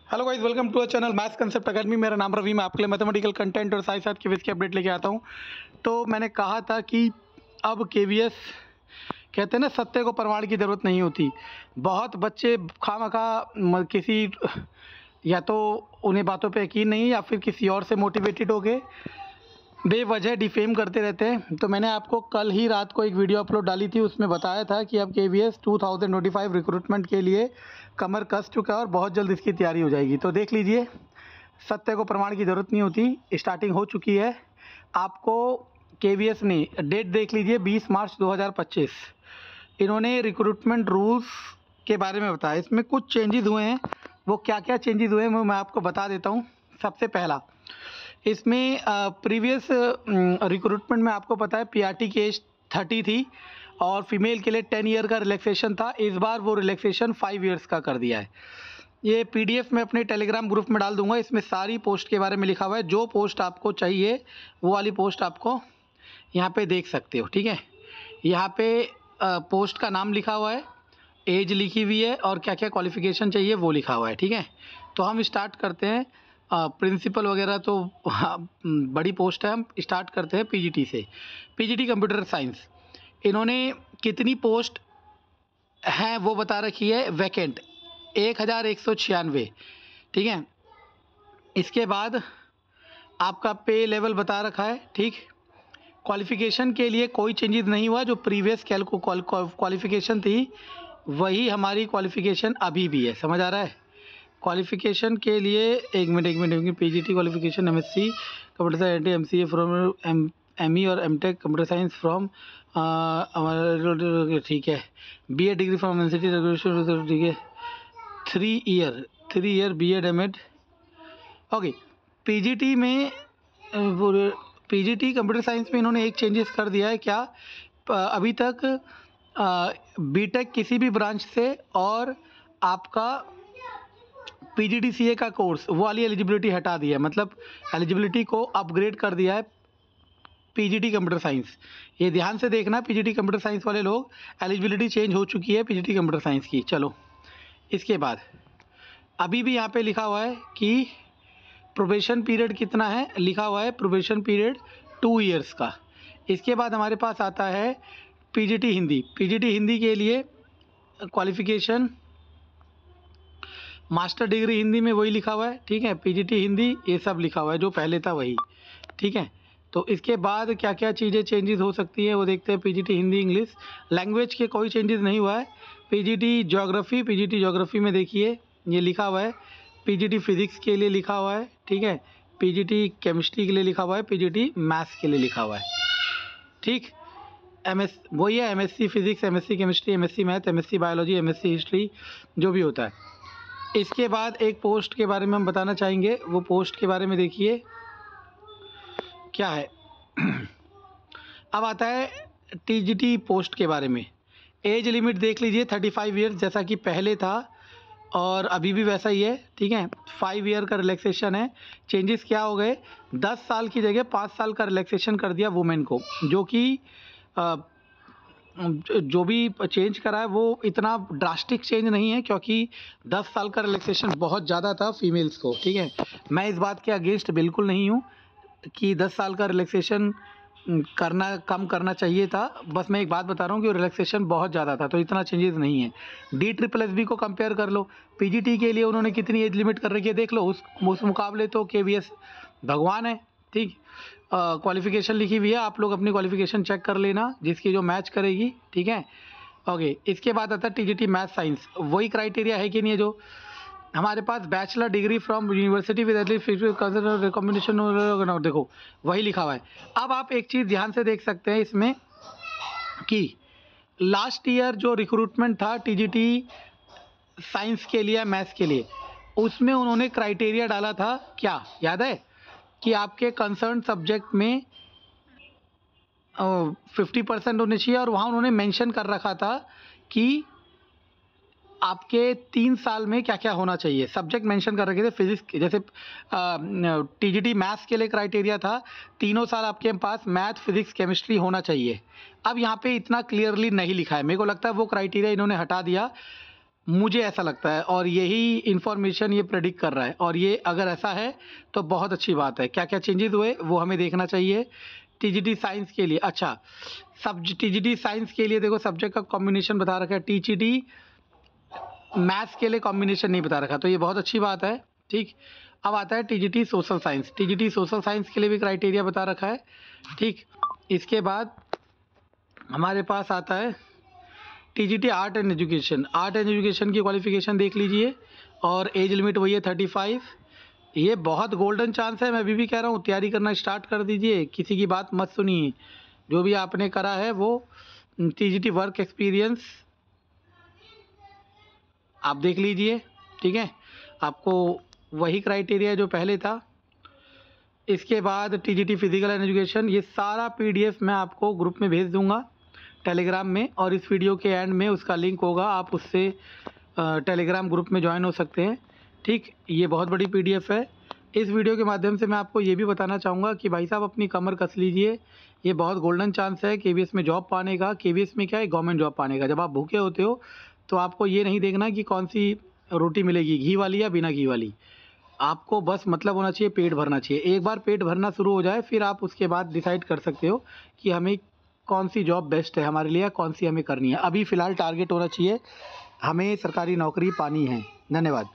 Hello guys, welcome to a channel maths concept academy. मेरा नाम रवि। मैं आपके लिए मैथमेटिकल कंटेंट और साथ साथ केवीएस की अपडेट लेके आता हूं। तो मैंने कहा था कि अब केवीएस कहते हैं ना, सत्य को प्रमाण की ज़रूरत नहीं होती। बहुत बच्चे खामखा किसी या तो उन्हें बातों पे यकीन नहीं या फिर किसी और से मोटिवेटेड हो गए बेवजह डिफेम करते रहते हैं। तो मैंने आपको कल ही रात को एक वीडियो अपलोड डाली थी, उसमें बताया था कि अब केवीएस 2025 रिक्रूटमेंट के लिए कमर कस चुका है और बहुत जल्द इसकी तैयारी हो जाएगी। तो देख लीजिए, सत्य को प्रमाण की ज़रूरत नहीं होती, स्टार्टिंग हो चुकी है। आपको केवीएस ने डेट देख लीजिए, 20 मार्च 2025। इन्होंने रिक्रूटमेंट रूल्स के बारे में बताया। इसमें कुछ चेंजेस हुए हैं। वो क्या क्या चेंजेस हुए हैं वो मैं आपको बता देता हूँ। सबसे पहला, इसमें प्रीवियस रिक्रूटमेंट में आपको पता है पीआरटी की एज 30 थी और फीमेल के लिए 10 ईयर का रिलैक्सेशन था। इस बार वो रिलैक्सेशन 5 ईयर्स का कर दिया है। ये पीडीएफ मैं अपने टेलीग्राम ग्रुप में डाल दूंगा। इसमें सारी पोस्ट के बारे में लिखा हुआ है। जो पोस्ट आपको चाहिए वो वाली पोस्ट आपको यहाँ पे देख सकते हो। ठीक है, यहाँ पे पोस्ट का नाम लिखा हुआ है, एज लिखी हुई है और क्या क्या क्वालिफिकेशन चाहिए वो लिखा हुआ है। ठीक है, तो हम स्टार्ट करते हैं। प्रिंसिपल वगैरह तो बड़ी पोस्ट है। हम स्टार्ट करते हैं पीजीटी से। पीजीटी कंप्यूटर साइंस, इन्होंने कितनी पोस्ट हैं वो बता रखी है। वैकेंट 1196। ठीक है, इसके बाद आपका पे लेवल बता रखा है। ठीक, क्वालिफिकेशन के लिए कोई चेंजेस नहीं हुआ। जो प्रीवियस क्वालिफिकेशन थी वही हमारी क्वालिफिकेशन अभी भी है। समझ आ रहा है? क्वालिफिकेशन के लिए एक minute PGT qualification MSc computer science MCA from ME और एमटेक कंप्यूटर साइंस फ्रॉम हमारा। ठीक है, BA degree from university regulation. ठीक है, 3 year BEd MEd. Okay, PGT में पीजीटी कंप्यूटर साइंस में इन्होंने एक चेंजेस कर दिया है। क्या? अभी तक बीटेक किसी भी ब्रांच से और आपका पीजीडीसीए का कोर्स वो वाली एलिजिबिलिटी हटा दी है। मतलब एलिजिबिलिटी को अपग्रेड कर दिया है पीजीटी कंप्यूटर साइंस। ये ध्यान से देखना, पीजीटी कंप्यूटर साइंस वाले लोग, एलिजिबिलिटी चेंज हो चुकी है पीजीटी कंप्यूटर साइंस की। चलो, इसके बाद अभी भी यहाँ पे लिखा हुआ है कि प्रोबेशन पीरियड कितना है। लिखा हुआ है प्रोबेशन पीरियड 2 ईयर्स का। इसके बाद हमारे पास आता है पीजीटी हिंदी। पीजीटी हिंदी के लिए क्वालिफिकेशन मास्टर डिग्री हिंदी में वही लिखा हुआ है। ठीक है, पीजीटी हिंदी ये सब लिखा हुआ है जो पहले था वही। ठीक है, तो इसके बाद क्या क्या चीज़ें चेंजेस हो सकती है वो देखते हैं। पीजीटी हिंदी इंग्लिश लैंग्वेज के कोई चेंजेस नहीं हुआ है। पीजीटी ज्योग्राफी में देखिए ये लिखा हुआ है। पीजीटी फिजिक्स के लिए लिखा हुआ है। ठीक है, पीजीटी केमिस्ट्री के लिए लिखा हुआ है। पीजीटी मैथ्स के लिए लिखा हुआ है। ठीक, वही है, MSc physics, MSc chemistry, MSc math, MSc biology, MSc history, जो भी होता है। इसके बाद एक पोस्ट के बारे में हम बताना चाहेंगे। वो पोस्ट के बारे में देखिए क्या है। अब आता है टीजीटी पोस्ट के बारे में। एज लिमिट देख लीजिए 35 ईयर्स, जैसा कि पहले था और अभी भी वैसा ही है। ठीक है, 5 ईयर का रिलैक्सेशन है। चेंजेस क्या हो गए, 10 साल की जगह 5 साल का रिलैक्सेशन कर दिया वुमेन को। जो कि जो भी चेंज करा है वो इतना ड्रास्टिक चेंज नहीं है, क्योंकि 10 साल का रिलैक्सेशन बहुत ज़्यादा था फीमेल्स को। ठीक है, मैं इस बात के अगेंस्ट बिल्कुल नहीं हूँ कि 10 साल का रिलैक्सेशन कम करना चाहिए था। बस मैं एक बात बता रहा हूँ कि रिलैक्सेशन बहुत ज़्यादा था, तो इतना चेंजेस नहीं है। DSSB को कंपेयर कर लो, पीजीटी के लिए उन्होंने कितनी एज लिमिट कर रखी है देख लो। उस मुकाबले तो केवीएस भगवान है। ठीक, क्वालिफिकेशन लिखी हुई है, आप लोग अपनी क्वालिफिकेशन चेक कर लेना जिसकी जो मैच करेगी। ठीक है, ओके। इसके बाद आता है टीजीटी मैथ साइंस। वही क्राइटेरिया है कि नहीं है जो हमारे पास bachelor degree from university with recommendation, देखो वही लिखा हुआ है। अब आप एक चीज़ ध्यान से देख सकते हैं इसमें कि लास्ट ईयर जो रिक्रूटमेंट था टीजीटी साइंस के लिए, मैथ्स के लिए, उसमें उन्होंने क्राइटेरिया डाला था, क्या याद है, कि आपके कंसर्न सब्जेक्ट में 50% होने चाहिए। और वहाँ उन्होंने मेंशन कर रखा था कि आपके 3 साल में क्या क्या होना चाहिए। सब्जेक्ट मेंशन कर रखे थे फिजिक्स, जैसे टीजीटी मैथ्स के लिए क्राइटेरिया था 3 साल आपके पास मैथ, फिजिक्स, केमिस्ट्री होना चाहिए। अब यहाँ पे इतना क्लियरली नहीं लिखा है। मेरे को लगता है वो क्राइटेरिया इन्होंने हटा दिया। मुझे ऐसा लगता है और यही इन्फॉर्मेशन ये प्रेडिक्ट कर रहा है, और ये अगर ऐसा है तो बहुत अच्छी बात है। क्या क्या चेंजेस हुए वो हमें देखना चाहिए टीजीटी साइंस के लिए। अच्छा, सब टीजीटी साइंस के लिए देखो सब्जेक्ट का कॉम्बिनेशन बता रखा है, टीजीटी मैथ्स के लिए कॉम्बिनेशन नहीं बता रखा, तो ये बहुत अच्छी बात है। ठीक, अब आता है TGT social science. TGT social science के लिए भी क्राइटेरिया बता रखा है। ठीक, इसके बाद हमारे पास आता है TGT art and education. Art and education की क्वालिफिकेशन देख लीजिए, और एज लिमिट वही है 35। ये बहुत गोल्डन चांस है, मैं अभी भी कह रहा हूँ तैयारी करना स्टार्ट कर दीजिए, किसी की बात मत सुनिए। जो भी आपने करा है वो टीजीटी वर्क एक्सपीरियंस आप देख लीजिए। ठीक है, आपको वही क्राइटेरिया जो पहले था। इसके बाद टीजीटी फिजिकल एंड एजुकेशन, ये सारा पीडीएफ मैं आपको ग्रुप में भेज दूंगा टेलीग्राम में, और इस वीडियो के एंड में उसका लिंक होगा, आप उससे टेलीग्राम ग्रुप में ज्वाइन हो सकते हैं। ठीक, ये बहुत बड़ी पीडीएफ है। इस वीडियो के माध्यम से मैं आपको ये भी बताना चाहूँगा कि भाई साहब अपनी कमर कस लीजिए, ये बहुत गोल्डन चांस है केवीएस में जॉब पाने का। केवीएस में क्या है, गवर्नमेंट जॉब पाने का। जब आप भूखे होते हो तो आपको ये नहीं देखना कि कौन सी रोटी मिलेगी, घी वाली या बिना घी वाली। आपको बस मतलब होना चाहिए, पेट भरना चाहिए। एक बार पेट भरना शुरू हो जाए फिर आप उसके बाद डिसाइड कर सकते हो कि हमें कौन सी जॉब बेस्ट है हमारे लिए, कौन सी हमें करनी है। अभी फ़िलहाल टारगेट होना चाहिए हमें सरकारी नौकरी पानी है। धन्यवाद।